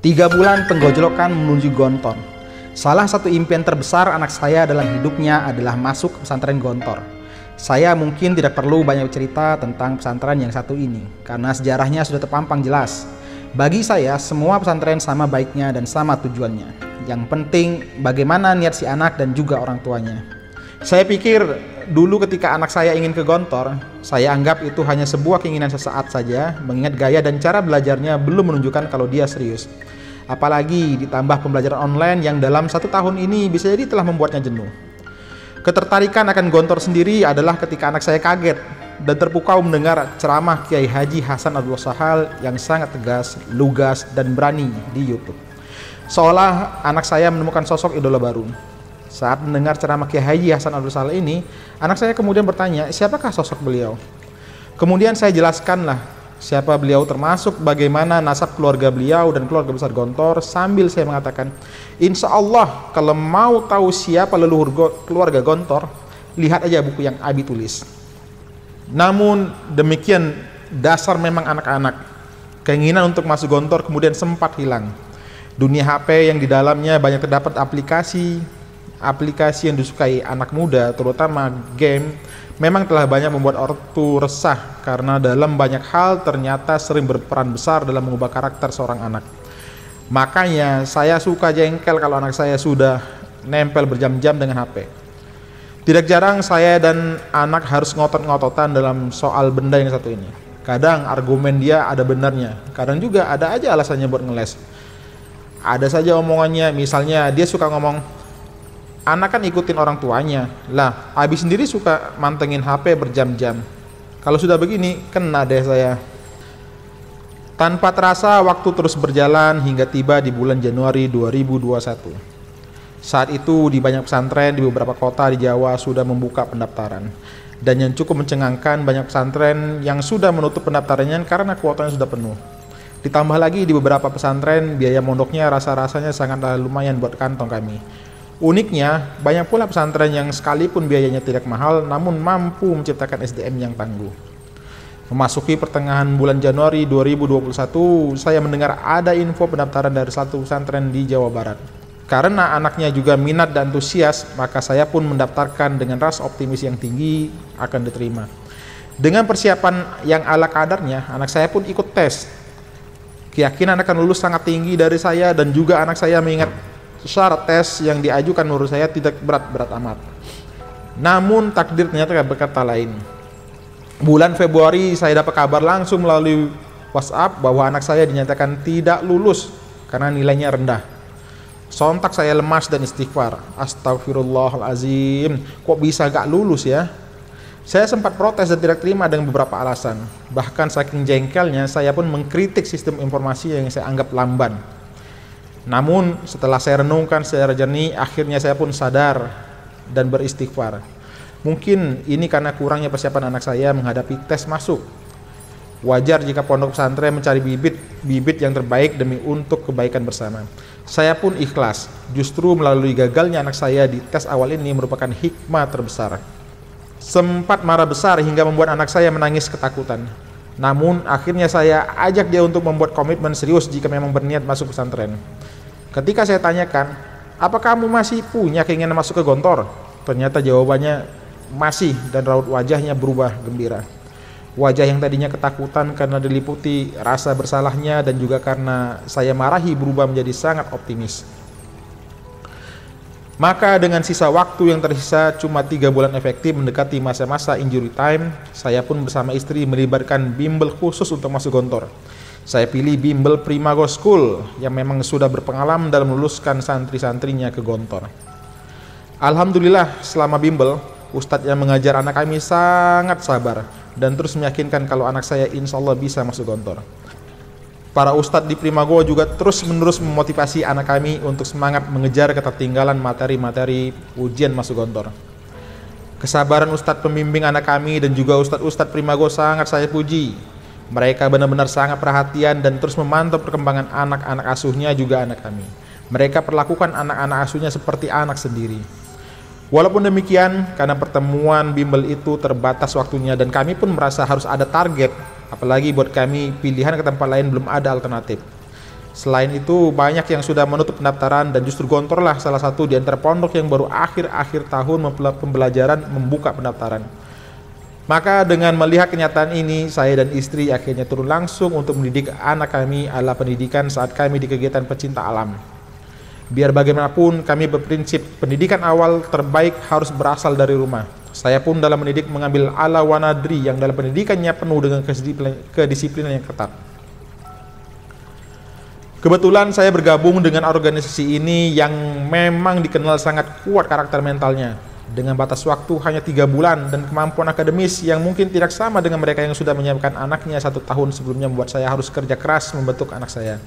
3 bulan penggojlokan menuju Gontor. Salah satu impian terbesar anak saya dalam hidupnya adalah masuk ke pesantren Gontor. Saya mungkin tidak perlu banyak cerita tentang pesantren yang satu ini, karena sejarahnya sudah terpampang jelas. Bagi saya, semua pesantren sama baiknya dan sama tujuannya. Yang penting bagaimana niat si anak dan juga orang tuanya. Saya pikir dulu ketika anak saya ingin ke Gontor, saya anggap itu hanya sebuah keinginan sesaat saja, mengingat gaya dan cara belajarnya belum menunjukkan kalau dia serius. Apalagi ditambah pembelajaran online yang dalam 1 tahun ini bisa jadi telah membuatnya jenuh. Ketertarikan akan Gontor sendiri adalah ketika anak saya kaget dan terpukau mendengar ceramah Kiai Haji Hasan Abdul Sahal yang sangat tegas, lugas, dan berani di YouTube. Seolah anak saya menemukan sosok idola baru. Saat mendengar ceramah Kiai Haji Hasan Abdul Sahal ini, anak saya kemudian bertanya, siapakah sosok beliau? Kemudian saya jelaskanlah siapa beliau, termasuk bagaimana nasab keluarga beliau dan keluarga besar Gontor, sambil saya mengatakan, insya Allah kalau mau tahu siapa leluhur keluarga Gontor, lihat aja buku yang Abi tulis. Namun demikian dasar memang anak-anak, keinginan untuk masuk Gontor kemudian sempat hilang. Dunia HP yang di dalamnya banyak terdapat aplikasi yang disukai anak muda, terutama game, memang telah banyak membuat orang tua resah karena dalam banyak hal ternyata sering berperan besar dalam mengubah karakter seorang anak. Makanya saya suka jengkel kalau anak saya sudah nempel berjam-jam dengan HP. Tidak jarang saya dan anak harus ngotot-ngototan dalam soal benda yang satu ini. Kadang argumen dia ada benarnya, kadang juga ada aja alasannya buat ngeles. Ada saja omongannya, misalnya dia suka ngomong, anak kan ikutin orang tuanya. Lah, Abi sendiri suka mantengin HP berjam-jam. Kalau sudah begini, kena deh saya. Tanpa terasa, waktu terus berjalan hingga tiba di bulan Januari 2021. Saat itu di banyak pesantren di beberapa kota di Jawa sudah membuka pendaftaran. Dan yang cukup mencengangkan, banyak pesantren yang sudah menutup pendaftarannya karena kuotanya sudah penuh. Ditambah lagi di beberapa pesantren, biaya mondoknya rasa-rasanya sangatlah lumayan buat kantong kami. Uniknya, banyak pula pesantren yang sekalipun biayanya tidak mahal, namun mampu menciptakan SDM yang tangguh. Memasuki pertengahan bulan Januari 2021, saya mendengar ada info pendaftaran dari satu pesantren di Jawa Barat. Karena anaknya juga minat dan antusias, maka saya pun mendaftarkan dengan rasa optimis yang tinggi akan diterima. Dengan persiapan yang ala kadarnya, anak saya pun ikut tes. Keyakinan akan lulus sangat tinggi dari saya, dan juga anak saya mengingat syarat tes yang diajukan menurut saya tidak berat-berat amat. Namun takdir ternyata berkata lain. Bulan Februari saya dapat kabar langsung melalui WhatsApp bahwa anak saya dinyatakan tidak lulus karena nilainya rendah. Sontak saya lemas dan istighfar. Astagfirullahalazim, kok bisa gak lulus ya? Saya sempat protes dan tidak terima dengan beberapa alasan. Bahkan saking jengkelnya saya pun mengkritik sistem informasi yang saya anggap lamban. Namun setelah saya renungkan secara jernih, akhirnya saya pun sadar dan beristighfar. Mungkin ini karena kurangnya persiapan anak saya menghadapi tes masuk. Wajar jika pondok pesantren mencari bibit yang terbaik demi untuk kebaikan bersama. Saya pun ikhlas, justru melalui gagalnya anak saya di tes awal ini merupakan hikmah terbesar. Sempat marah besar hingga membuat anak saya menangis ketakutan. Namun akhirnya saya ajak dia untuk membuat komitmen serius jika memang berniat masuk pesantren. Ketika saya tanyakan, apa kamu masih punya keinginan masuk ke Gontor? Ternyata jawabannya masih, dan raut wajahnya berubah gembira. Wajah yang tadinya ketakutan karena diliputi rasa bersalahnya dan juga karena saya marahi berubah menjadi sangat optimis. Maka dengan sisa waktu yang tersisa cuma 3 bulan efektif mendekati masa-masa injury time, saya pun bersama istri melibatkan bimbel khusus untuk masuk Gontor. Saya pilih bimbel Primago School yang memang sudah berpengalaman dalam meluluskan santri-santrinya ke Gontor. Alhamdulillah selama bimbel, ustadz yang mengajar anak kami sangat sabar dan terus meyakinkan kalau anak saya insya Allah bisa masuk Gontor. Para ustadz di Primago juga terus-menerus memotivasi anak kami untuk semangat mengejar ketertinggalan materi-materi ujian masuk Gontor. Kesabaran ustadz pembimbing anak kami dan juga ustadz-ustadz Primago sangat saya puji. Mereka benar-benar sangat perhatian dan terus memantau perkembangan anak-anak asuhnya juga anak kami. Mereka perlakukan anak-anak asuhnya seperti anak sendiri. Walaupun demikian, karena pertemuan bimbel itu terbatas waktunya dan kami pun merasa harus ada target, apalagi buat kami pilihan ke tempat lain belum ada alternatif. Selain itu, banyak yang sudah menutup pendaftaran dan justru Gontorlah salah satu di antara pondok yang baru akhir-akhir tahun pembelajaran membuka pendaftaran. Maka dengan melihat kenyataan ini, saya dan istri akhirnya turun langsung untuk mendidik anak kami ala pendidikan saat kami di kegiatan pecinta alam. Biar bagaimanapun, kami berprinsip pendidikan awal terbaik harus berasal dari rumah. Saya pun dalam mendidik mengambil ala Wanadri yang dalam pendidikannya penuh dengan kedisiplinan yang ketat. Kebetulan saya bergabung dengan organisasi ini yang memang dikenal sangat kuat karakter mentalnya. Dengan batas waktu hanya 3 bulan dan kemampuan akademis yang mungkin tidak sama dengan mereka yang sudah menyiapkan anaknya 1 tahun sebelumnya membuat saya harus kerja keras membentuk anak saya.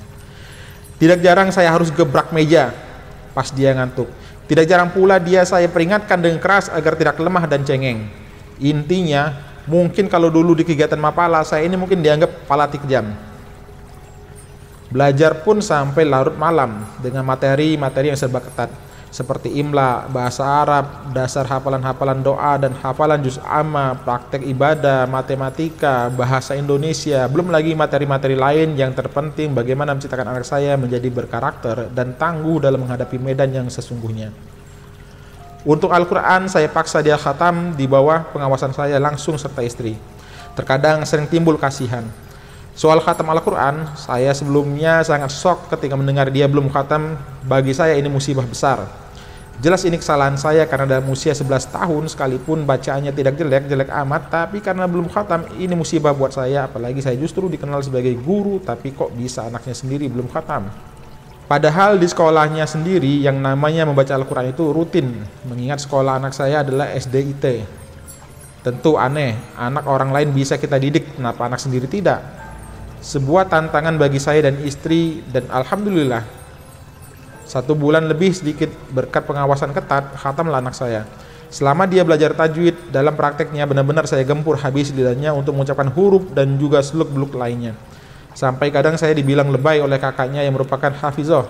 Tidak jarang saya harus gebrak meja pas dia ngantuk. Tidak jarang pula saya peringatkan dengan keras agar tidak lemah dan cengeng. Intinya, mungkin kalau dulu di kegiatan Mapala saya ini mungkin dianggap palati kejam. Belajar pun sampai larut malam dengan materi-materi yang serba ketat seperti imla, bahasa Arab, dasar hafalan-hafalan doa dan hafalan juz amma, praktek ibadah, matematika, bahasa Indonesia, belum lagi materi-materi lain yang terpenting bagaimana menciptakan anak saya menjadi berkarakter dan tangguh dalam menghadapi medan yang sesungguhnya. Untuk Al-Quran saya paksa dia khatam di bawah pengawasan saya langsung serta istri. Terkadang sering timbul kasihan. Soal khatam Al-Quran, saya sebelumnya sangat shock ketika mendengar dia belum khatam. Bagi saya ini musibah besar. Jelas ini kesalahan saya karena dalam usia 11 tahun sekalipun bacaannya tidak jelek amat, tapi karena belum khatam ini musibah buat saya, apalagi saya justru dikenal sebagai guru, tapi kok bisa anaknya sendiri belum khatam. Padahal di sekolahnya sendiri yang namanya membaca Al-Quran itu rutin, mengingat sekolah anak saya adalah SDIT. Tentu aneh, anak orang lain bisa kita didik, kenapa anak sendiri tidak? Sebuah tantangan bagi saya dan istri, dan alhamdulillah 1 bulan lebih sedikit berkat pengawasan ketat khatamlah anak saya. Selama dia belajar tajwid, dalam prakteknya benar-benar saya gempur habis lidahnya untuk mengucapkan huruf dan juga seluk-beluk lainnya. Sampai kadang saya dibilang lebay oleh kakaknya yang merupakan hafizah.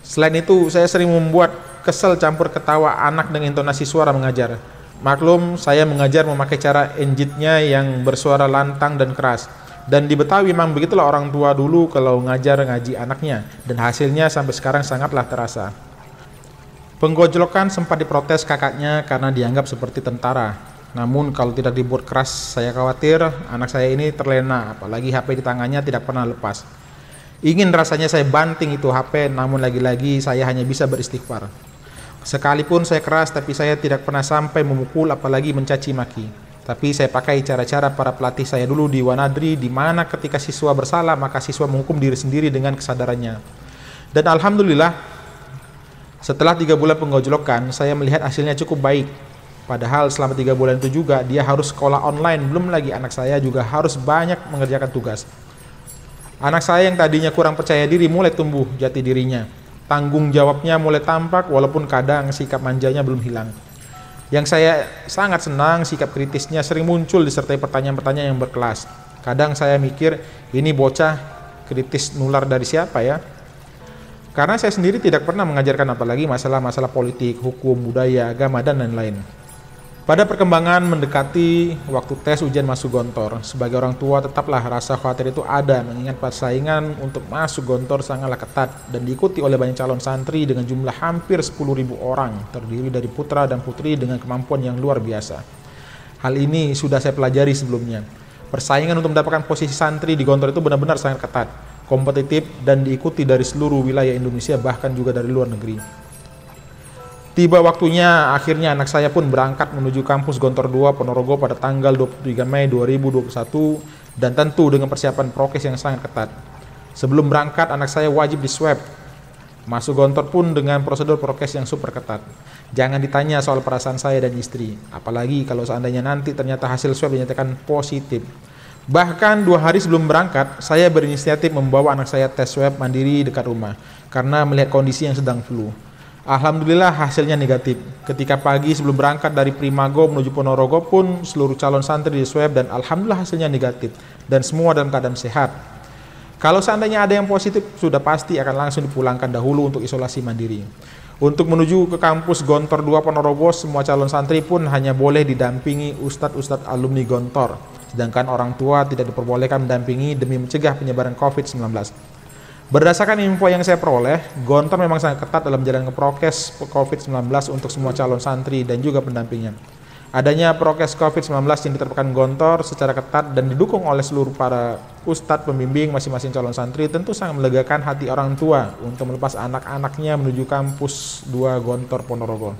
Selain itu, saya sering membuat kesel campur ketawa anak dengan intonasi suara mengajar. Maklum, saya mengajar memakai cara enjitnya yang bersuara lantang dan keras. Dan di Betawi memang begitulah orang tua dulu kalau ngaji anaknya, dan hasilnya sampai sekarang sangatlah terasa. Penggojlokan sempat diprotes kakaknya karena dianggap seperti tentara. Namun kalau tidak dibuat keras, saya khawatir anak saya ini terlena, apalagi HP di tangannya tidak pernah lepas. Ingin rasanya saya banting itu HP, namun lagi-lagi saya hanya bisa beristighfar. Sekalipun saya keras, tapi saya tidak pernah sampai memukul apalagi mencaci maki. Tapi saya pakai cara-cara para pelatih saya dulu di Wanadri, di mana ketika siswa bersalah maka siswa menghukum diri sendiri dengan kesadarannya. Dan alhamdulillah setelah 3 bulan penggojlokan saya melihat hasilnya cukup baik. Padahal selama 3 bulan itu juga dia harus sekolah online, belum lagi anak saya juga harus banyak mengerjakan tugas. Anak saya yang tadinya kurang percaya diri mulai tumbuh jati dirinya. Tanggung jawabnya mulai tampak walaupun kadang sikap manjanya belum hilang. Yang saya sangat senang sikap kritisnya sering muncul disertai pertanyaan-pertanyaan yang berkelas. Kadang saya mikir, ini bocah kritis nular dari siapa ya? Karena saya sendiri tidak pernah mengajarkan apalagi masalah-masalah politik, hukum, budaya, agama, dan lain-lain. Pada perkembangan mendekati waktu tes ujian masuk Gontor, sebagai orang tua tetaplah rasa khawatir itu ada, mengingat persaingan untuk masuk Gontor sangatlah ketat dan diikuti oleh banyak calon santri dengan jumlah hampir 10.000 orang, terdiri dari putra dan putri dengan kemampuan yang luar biasa. Hal ini sudah saya pelajari sebelumnya. Persaingan untuk mendapatkan posisi santri di Gontor itu benar-benar sangat ketat, kompetitif, dan diikuti dari seluruh wilayah Indonesia, bahkan juga dari luar negeri. Tiba waktunya, akhirnya anak saya pun berangkat menuju kampus Gontor 2 Ponorogo pada tanggal 23 Mei 2021 dan tentu dengan persiapan prokes yang sangat ketat. Sebelum berangkat, anak saya wajib di swab. Masuk Gontor pun dengan prosedur prokes yang super ketat. Jangan ditanya soal perasaan saya dan istri, apalagi kalau seandainya nanti ternyata hasil swab dinyatakan positif. Bahkan 2 hari sebelum berangkat, saya berinisiatif membawa anak saya tes swab mandiri dekat rumah karena melihat kondisi yang sedang flu. Alhamdulillah hasilnya negatif. Ketika pagi sebelum berangkat dari Primago menuju Ponorogo pun seluruh calon santri di swab dan alhamdulillah hasilnya negatif dan semua dalam keadaan sehat. Kalau seandainya ada yang positif sudah pasti akan langsung dipulangkan dahulu untuk isolasi mandiri. Untuk menuju ke kampus Gontor 2 Ponorogo, semua calon santri pun hanya boleh didampingi ustadz-ustadz alumni Gontor, sedangkan orang tua tidak diperbolehkan mendampingi demi mencegah penyebaran COVID-19. Berdasarkan info yang saya peroleh, Gontor memang sangat ketat dalam menjalankan prokes COVID-19 untuk semua calon santri dan juga pendampingnya. Adanya prokes COVID-19 yang diterapkan Gontor secara ketat dan didukung oleh seluruh para ustadz pembimbing masing-masing calon santri tentu sangat melegakan hati orang tua untuk melepas anak-anaknya menuju kampus 2 Gontor Ponorogo.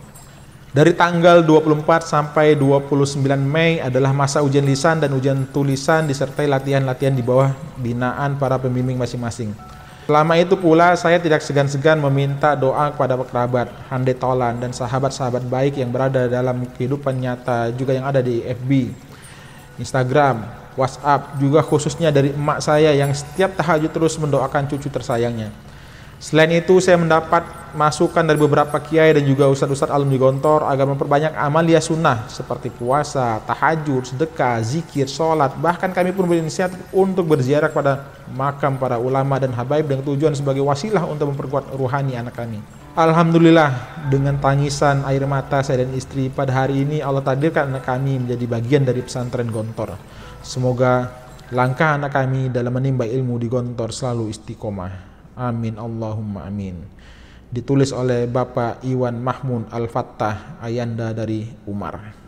Dari tanggal 24 sampai 29 Mei adalah masa ujian lisan dan ujian tulisan disertai latihan-latihan di bawah binaan para pembimbing masing-masing. Selama itu pula saya tidak segan-segan meminta doa kepada kerabat, handai tolan, dan sahabat-sahabat baik yang berada dalam kehidupan nyata juga yang ada di FB, Instagram, WhatsApp, juga khususnya dari emak saya yang setiap tahajud terus mendoakan cucu tersayangnya. Selain itu saya mendapat masukan dari beberapa kiai dan juga ustadz-ustadz alumni Gontor agar memperbanyak amalia sunnah seperti puasa, tahajud, sedekah, zikir, sholat. Bahkan kami pun berinisiatif untuk berziarah kepada makam para ulama dan habaib dengan tujuan sebagai wasilah untuk memperkuat ruhani anak kami. Alhamdulillah, dengan tangisan air mata saya dan istri, pada hari ini Allah takdirkan anak kami menjadi bagian dari pesantren Gontor. Semoga langkah anak kami dalam menimba ilmu di Gontor selalu istiqomah. Amin Allahumma amin. Ditulis oleh Bapak Iwan Mahmud Al-Fattah, ayanda dari Umar.